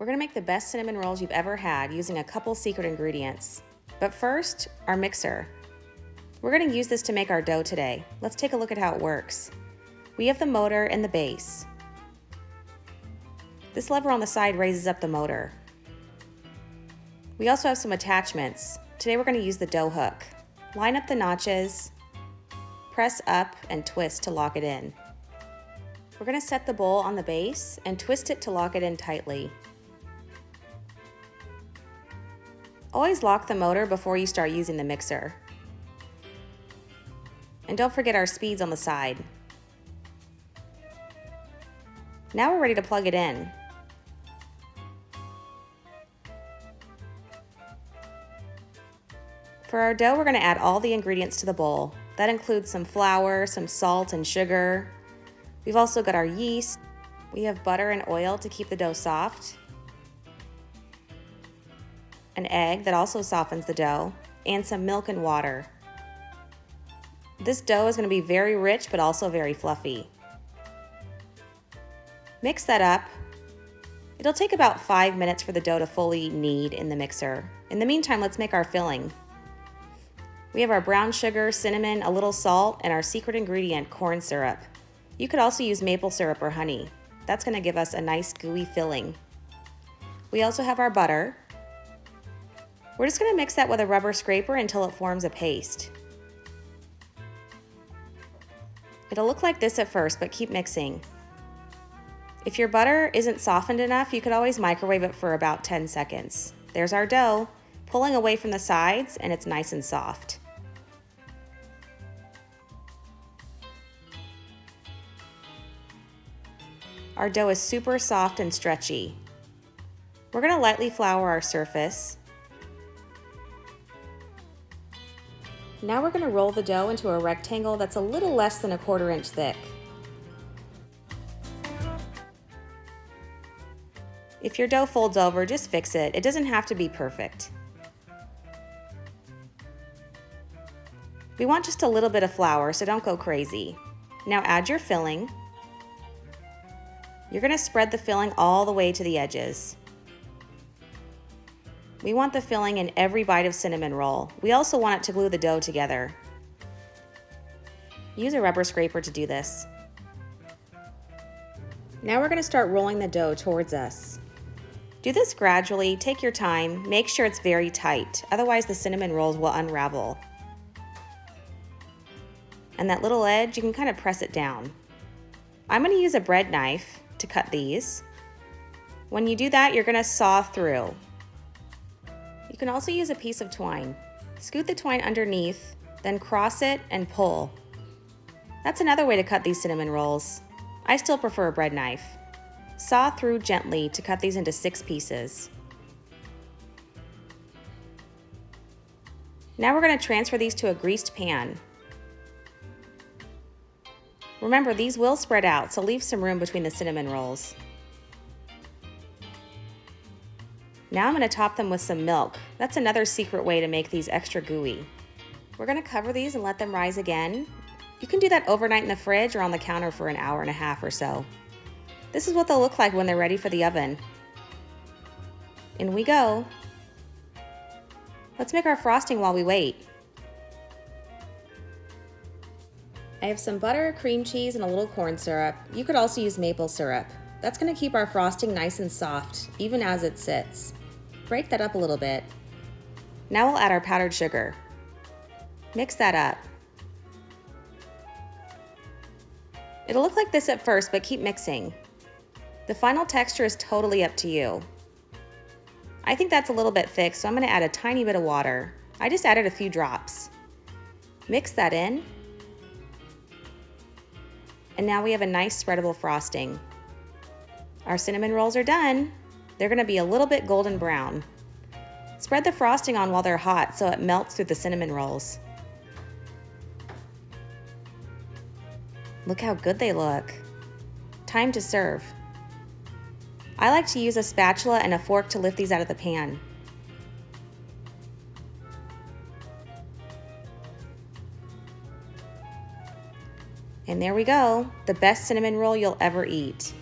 We're gonna make the best cinnamon rolls you've ever had using a couple secret ingredients. But first, our mixer. We're gonna use this to make our dough today. Let's take a look at how it works. We have the motor and the base. This lever on the side raises up the motor. We also have some attachments. Today we're gonna use the dough hook. Line up the notches, press up and twist to lock it in. We're gonna set the bowl on the base and twist it to lock it in tightly. Always lock the motor before you start using the mixer. And don't forget our speeds on the side. Now we're ready to plug it in. For our dough, we're gonna add all the ingredients to the bowl. That includes some flour, some salt and sugar. We've also got our yeast. We have butter and oil to keep the dough soft. An egg that also softens the dough, and some milk and water. This dough is going to be very rich but also very fluffy. Mix that up. It'll take about 5 minutes for the dough to fully knead in the mixer. In the meantime, let's make our filling. We have our brown sugar, cinnamon, a little salt, and our secret ingredient, corn syrup. You could also use maple syrup or honey. That's going to give us a nice gooey filling. We also have our butter. We're just going to mix that with a rubber scraper until it forms a paste. It'll look like this at first, but keep mixing. If your butter isn't softened enough, you could always microwave it for about 10 seconds. There's our dough, pulling away from the sides, and it's nice and soft. Our dough is super soft and stretchy. We're going to lightly flour our surface. Now we're going to roll the dough into a rectangle that's a little less than 1/4 inch thick. If your dough folds over, just fix it. It doesn't have to be perfect. We want just a little bit of flour, so don't go crazy. Now add your filling. You're going to spread the filling all the way to the edges. We want the filling in every bite of cinnamon roll. We also want it to glue the dough together. Use a rubber scraper to do this. Now we're going to start rolling the dough towards us. Do this gradually, take your time, make sure it's very tight, otherwise the cinnamon rolls will unravel. And that little edge, you can kind of press it down. I'm going to use a bread knife to cut these. When you do that, you're going to saw through. You can also use a piece of twine. Scoot the twine underneath, then cross it and pull. That's another way to cut these cinnamon rolls. I still prefer a bread knife. Saw through gently to cut these into 6 pieces. Now we're going to transfer these to a greased pan. Remember, these will spread out, so leave some room between the cinnamon rolls. Now I'm going to top them with some milk. That's another secret way to make these extra gooey. We're going to cover these and let them rise again. You can do that overnight in the fridge or on the counter for an hour and a half or so. This is what they'll look like when they're ready for the oven. In we go. Let's make our frosting while we wait. I have some butter, cream cheese, and a little corn syrup. You could also use maple syrup. That's going to keep our frosting nice and soft, even as it sits. Break that up a little bit. Now we'll add our powdered sugar. Mix that up. It'll look like this at first, but keep mixing. The final texture is totally up to you. I think that's a little bit thick, so I'm going to add a tiny bit of water. I just added a few drops. Mix that in. And now we have a nice spreadable frosting. Our cinnamon rolls are done. They're going to be a little bit golden brown. Spread the frosting on while they're hot so it melts through the cinnamon rolls. Look how good they look. Time to serve. I like to use a spatula and a fork to lift these out of the pan. And there we go, the best cinnamon roll you'll ever eat.